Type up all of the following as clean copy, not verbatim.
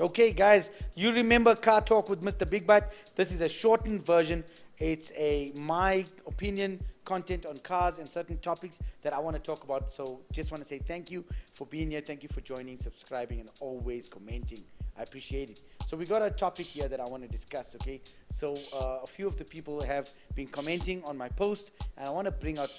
Okay, guys, you remember Car Talk with Mr. BigBite? This is a shortened version. It's a my opinion content on cars and certain topics that I want to talk about. So just want to say thank you for being here. Thank you for joining, subscribing, and always commenting. I appreciate it. So we got a topic here that I want to discuss, okay? So a few of the people have been commenting on my post, and I want to bring out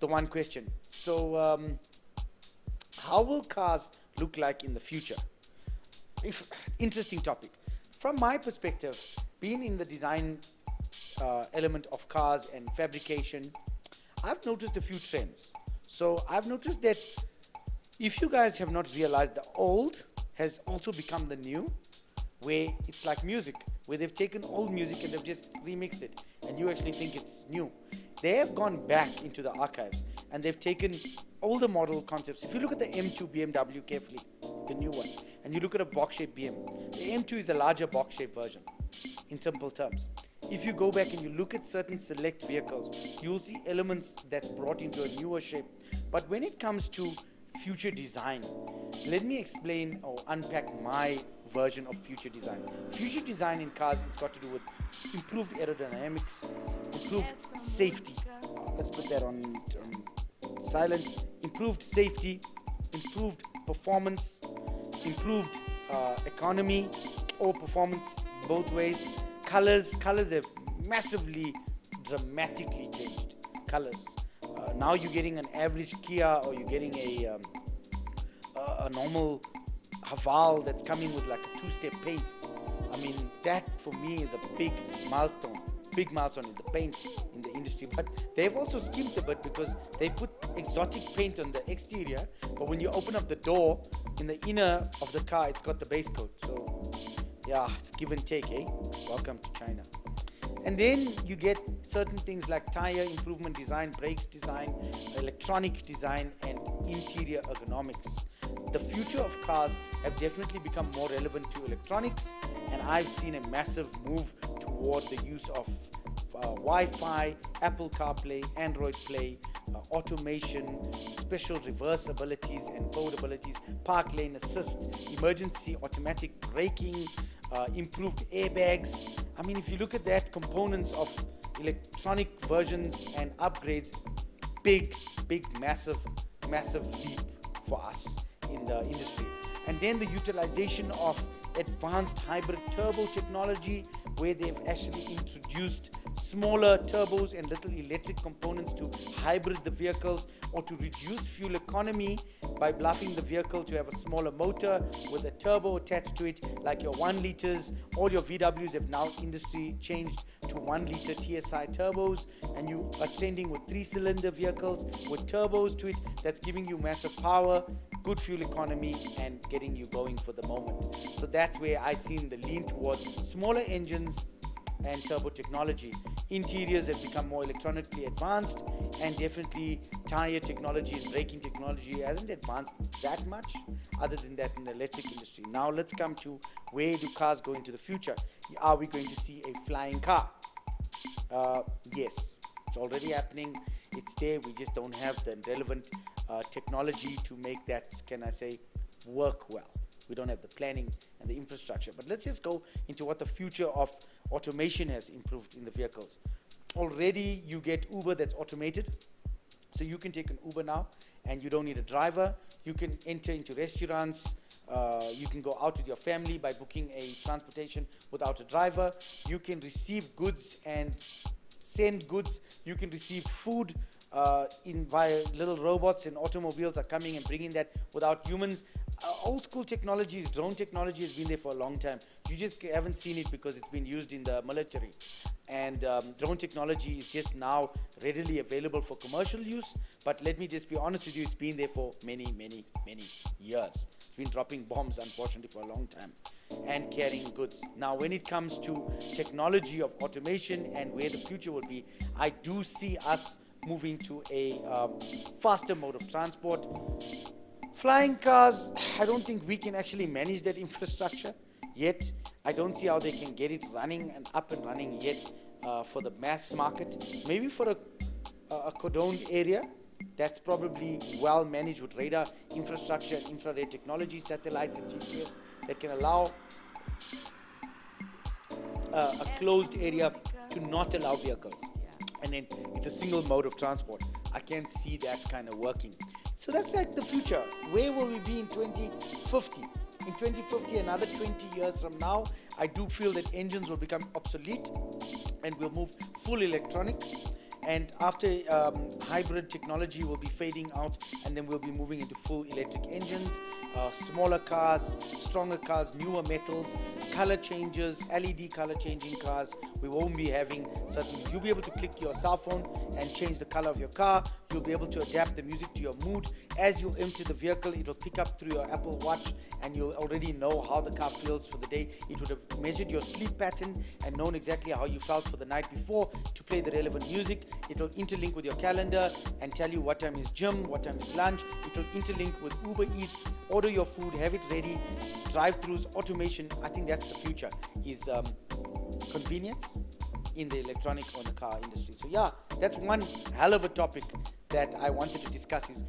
the one question. So how will cars look like in the future? Interesting topic. From my perspective, being in the design element of cars and fabrication, I've noticed a few trends. So I've noticed that if you guys have not realized, the old has also become the new, where it's like music, where they've taken old music and they've just remixed it, and you actually think it's new. They have gone back into the archives and they've taken older model concepts. If you look at the M2 BMW carefully, the new one, and you look at a box-shaped BM, the M2 is a larger box-shaped version, in simple terms. If you go back and you look at certain select vehicles, you'll see elements that's brought into a newer shape. But when it comes to future design, let me explain or unpack my version of future design. Future design in cars, it's got to do with improved aerodynamics, improved safety. Let's put that on silent. Improved safety, improved performance, improved economy or performance, both ways. Colors have massively, dramatically changed. Colors. Now you're getting an average Kia, or you're getting a normal Haval that's coming with like a two-step paint. I mean, that for me is a big milestone. Big milestone in the paint in the industry. But they've also skimped a bit because they put exotic paint on the exterior, but when you open up the door in the inner of the car, it's got the base coat. So yeah, it's give and take, eh? Welcome to China. And then you get certain things like tire improvement design, brakes design, electronic design, and interior ergonomics. The future of cars have definitely become more relevant to electronics, and I've seen a massive move toward the use of Wi-Fi, Apple CarPlay, Android Play, automation, special reverse abilities and forward abilities, park lane assist, emergency automatic braking, improved airbags. I mean, if you look at that, components of electronic versions and upgrades, big, massive leap for us in the industry. And then the utilization of advanced hybrid turbo technology, where they've actually introduced smaller turbos and little electric components to hybrid the vehicles, or to reduce fuel economy by bluffing the vehicle to have a smaller motor with a turbo attached to it, like your 1 liters. All your VWs have now industry changed to 1 liter TSI turbos, and you are trending with 3-cylinder vehicles with turbos to it. That's giving you massive power, good fuel economy, and getting you going for the moment. So that's where I seen the lean towards smaller engines and turbo technology. Interiors have become more electronically advanced, and definitely tire technology and braking technology hasn't advanced that much, other than that in the electric industry. Now let's come to, where do cars go into the future? Are we going to see a flying car? Yes, it's already happening. It's there. We just don't have the relevant technology to make that, can I say, work well. We don't have the planning and the infrastructure. But let's just go into what the future of automation has improved in the vehicles. Already you get Uber that's automated. So you can take an Uber now and you don't need a driver. You can enter into restaurants. You can go out with your family by booking a transportation without a driver. You can receive goods and send goods. You can receive food in via little robots, and automobiles are coming and bringing that without humans. Old school technologies, drone technology has been there for a long time. You just haven't seen it because it's been used in the military. And drone technology is just now readily available for commercial use. But let me just be honest with you, it's been there for many years. It's been dropping bombs, unfortunately, for a long time, and carrying goods. Now, when it comes to technology of automation and where the future will be, I do see us moving to a faster mode of transport. Flying cars, I don't think we can actually manage that infrastructure yet. I don't see how they can get it running and up and running yet for the mass market. Maybe for a cordoned area, that's probably well managed with radar infrastructure, infrared technology, satellites and GPS that can allow a closed area to not allow vehicles. And then it's a single mode of transport. I can't see that kind of working. So that's like the future. Where will we be in 2050? In 2050, another 20 years from now, I do feel that engines will become obsolete and we'll move full electronic. And after hybrid technology will be fading out, and then we'll be moving into full electric engines, smaller cars, stronger cars, newer metals, color changes, LED color changing cars. We won't be having certain, you'll be able to click your cell phone and change the color of your car. You'll be able to adapt the music to your mood. As you enter the vehicle, it'll pick up through your Apple Watch, and you'll already know how the car feels for the day. It would have measured your sleep pattern and known exactly how you felt for the night before to play the relevant music. It'll interlink with your calendar and tell you what time is gym, what time is lunch. It'll interlink with Uber Eats, order your food, have it ready, drive-thrus, automation. I think that's the future, is convenience in the electronic or the car industry. So yeah, that's one hell of a topic that I wanted to discuss, is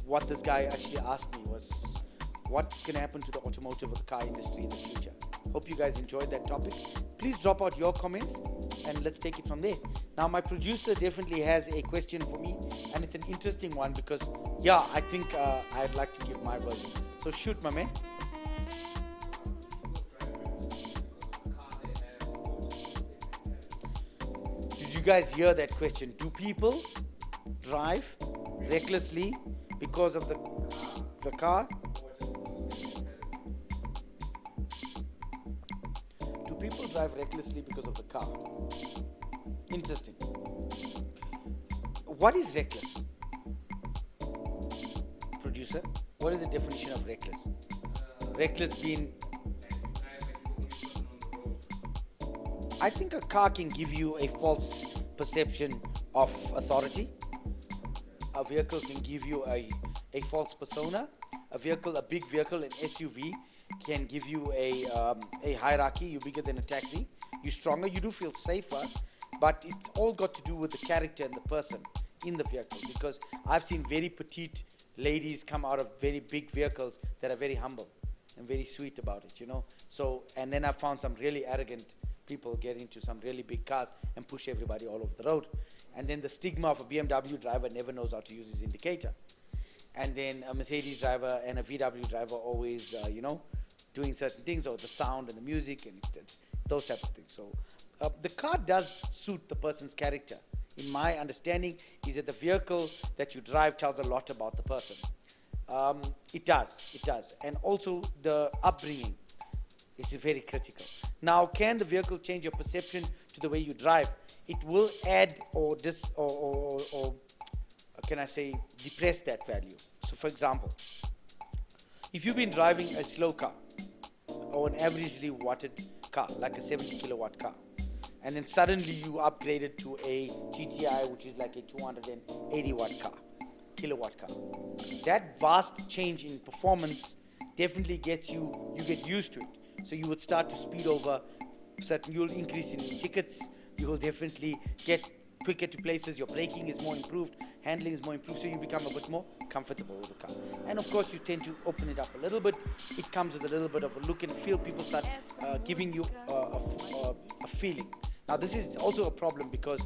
what this guy actually asked me was, what's going to happen to the automotive or the car industry in the future? Hope you guys enjoyed that topic. Please drop out your comments and let's take it from there. Now, my producer definitely has a question for me, and it's an interesting one because, yeah, I think I'd like to give my version. So shoot, my man. Did you guys hear that question? Do people drive recklessly because of the car? Do people drive recklessly because of the car? Interesting. What is reckless? Producer, what is the definition of reckless? Reckless being... I think a car can give you a false perception of authority. A vehicle can give you a false persona. A big vehicle, an SUV, can give you a hierarchy. You're bigger than a taxi. You're stronger. You do feel safer. But it's all got to do with the character and the person in the vehicle. Because I've seen very petite ladies come out of very big vehicles that are very humble and very sweet about it, you know. So, and then I found some really arrogant people get into some really big cars and push everybody all over the road. And then the stigma of a BMW driver never knows how to use his indicator. And then a Mercedes driver and a VW driver always, you know, doing certain things, or the sound and the music and those types of things. So the car does suit the person's character. In my understanding, is that the vehicle that you drive tells a lot about the person. It does. And also the upbringing is very critical. Now, can the vehicle change your perception to the way you drive? It will add or can I say, depress that value. So for example, if you've been driving a slow car or an averagely watted car, like a 70 kilowatt car, and then suddenly you upgraded to a GTI, which is like a 280 kilowatt car, that vast change in performance definitely gets you get used to it. So you would start to speed over you'll increase in tickets, you will definitely get quicker to places, your braking is more improved, handling is more improved, so you become a bit more comfortable with the car. And of course you tend to open it up a little bit. It comes with a little bit of a look and feel. People start giving you a feeling. Now this is also a problem because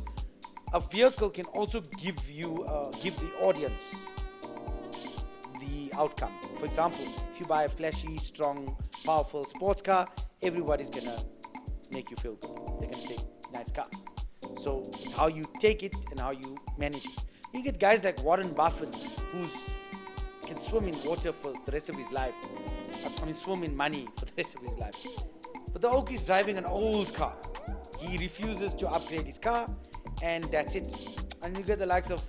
a vehicle can also give the audience the outcome. For example, if you buy a flashy, strong, powerful sports car, everybody's gonna make you feel good. They're gonna say, nice car. So it's how you take it and how you manage it. You get guys like Warren Buffett, who can swim in water for the rest of his life. Swim in money for the rest of his life. But the oak is driving an old car. He refuses to upgrade his car, and that's it. And you get the likes of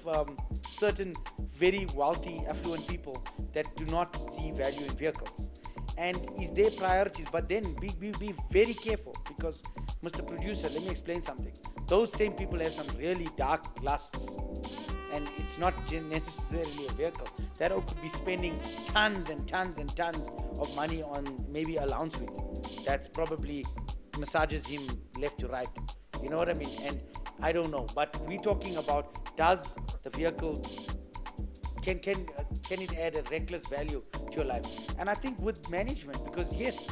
certain very wealthy, affluent people that do not see value in vehicles. And it's their priorities. But then be very careful, because Mr. Producer, let me explain something. Those same people have some really dark lusts, and it's not necessarily a vehicle. That oak could be spending tons and tons and tons of money on maybe a lounge suite that's probably massages him left to right. You know what I mean? And I don't know, but we're talking about, does the vehicle can it add a reckless value to your life? And I think with management, because yes,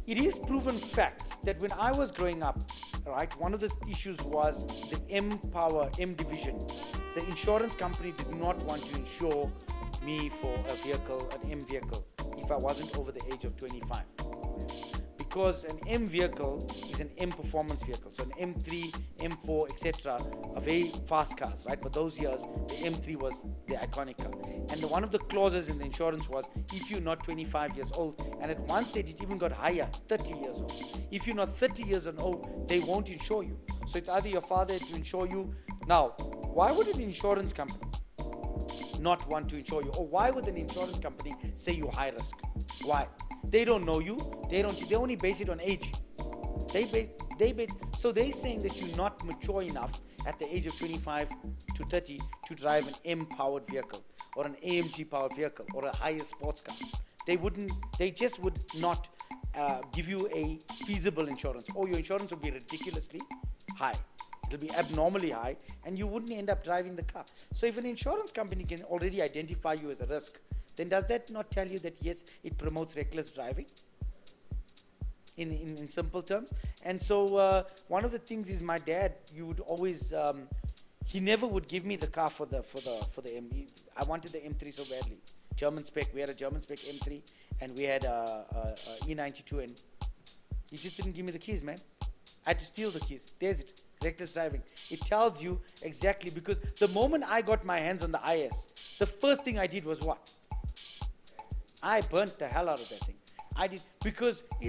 It is proven fact that when I was growing up, right, one of the issues was the M power, M division. The insurance company did not want to insure me for a vehicle, an M vehicle, if I wasn't over the age of 25. Because an M vehicle is an M performance vehicle. So an M3, M4, etc. are very fast cars, right? But those years, the M3 was the iconic car. And one of the clauses in the insurance was, if you're not 25 years old, and at one stage it even got higher, 30 years old. If you're not 30 years old, they won't insure you. So it's either your father to insure you. Now, why would an insurance company not want to insure you? Or why would an insurance company say you're high risk? Why? They don't know you. They only base it on age. So they're saying that you're not mature enough at the age of 25 to 30 to drive an M-powered vehicle or an AMG-powered vehicle or a higher sports car. They just would not give you a feasible insurance, or your insurance would be ridiculously high. It'll be abnormally high, and you wouldn't end up driving the car. So if an insurance company can already identify you as a risk, then does that not tell you that yes, it promotes reckless driving? In simple terms. And so one of the things is, my dad, you would always he never would give me the car for the M. I wanted the M3 so badly. German spec. We had a German spec M3, and we had a E92, and he just didn't give me the keys, man. I had to steal the keys. There's it. Reckless driving. It tells you exactly, because the moment I got my hands on the IS, the first thing I did was what? I burnt the hell out of that thing. I did,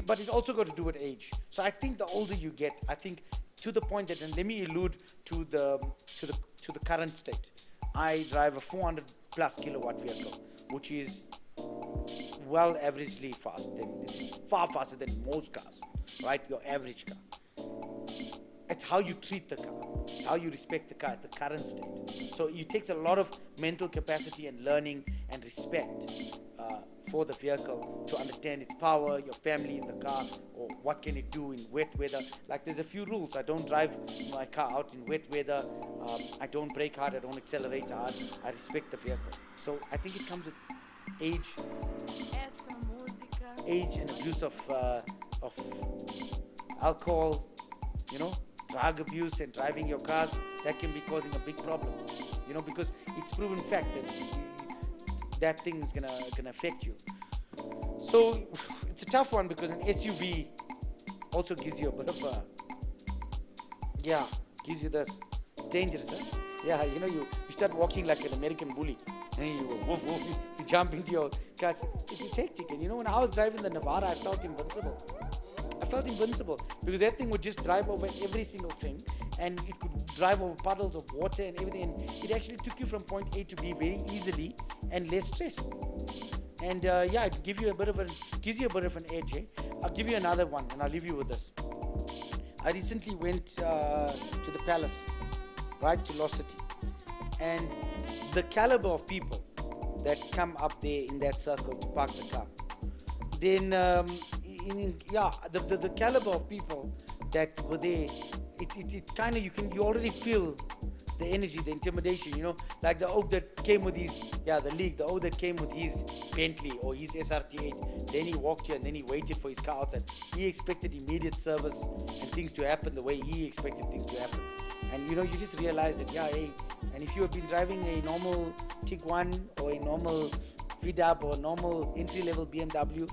but it also got to do with age. So I think the older you get, I think to the point that, and let me allude to the current state. I drive a 400 plus kilowatt vehicle, which is well averagely fast. It's far faster than most cars, right? Your average car. It's how you treat the car, it's how you respect the car at the current state. So it takes a lot of mental capacity and learning and respect for the vehicle to understand its power, your family in the car, or what can it do in wet weather. Like, there's a few rules. I don't drive my car out in wet weather. I don't brake hard. I don't accelerate hard. I respect the vehicle. So I think it comes with age and abuse of alcohol, drug abuse and driving your cars. That can be causing a big problem, because it's proven fact that thing is gonna affect you. So it's a tough one, because an SUV also gives you a bit of gives you this. It's dangerous, huh? Yeah, you start walking like an American bully, and you jump into your car. It's hectic. And when I was driving the Navara, I felt invincible. Because that thing would just drive over every single thing, and it could drive over puddles of water and everything, and it actually took you from point A to B very easily and less stress. And it gives you a bit of an edge. I'll give you another one, and I'll leave you with this. I recently went to the palace, right, to Lost City, and the caliber of people that come up there in that circle to park the car, then the caliber of people that were there, it kind of, you already feel the energy, the intimidation, like the oak that came with the oak that came with his Bentley or his SRT8, then he walked here and then he waited for his car outside. He expected immediate service and things to happen the way he expected things to happen. And you just realize that, and if you have been driving a normal Tiguan or a normal VW or a normal entry-level BMW,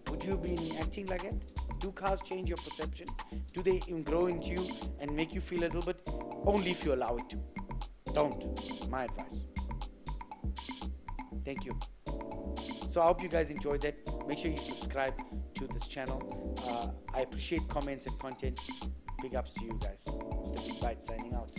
would you be acting like that? Do cars change your perception? Do they grow into you and make you feel a little bit? Only if you allow it to. Don't. My advice. Thank you. So I hope you guys enjoyed that. Make sure you subscribe to this channel. I appreciate comments and content. Big ups to you guys. Mr BigBite signing out.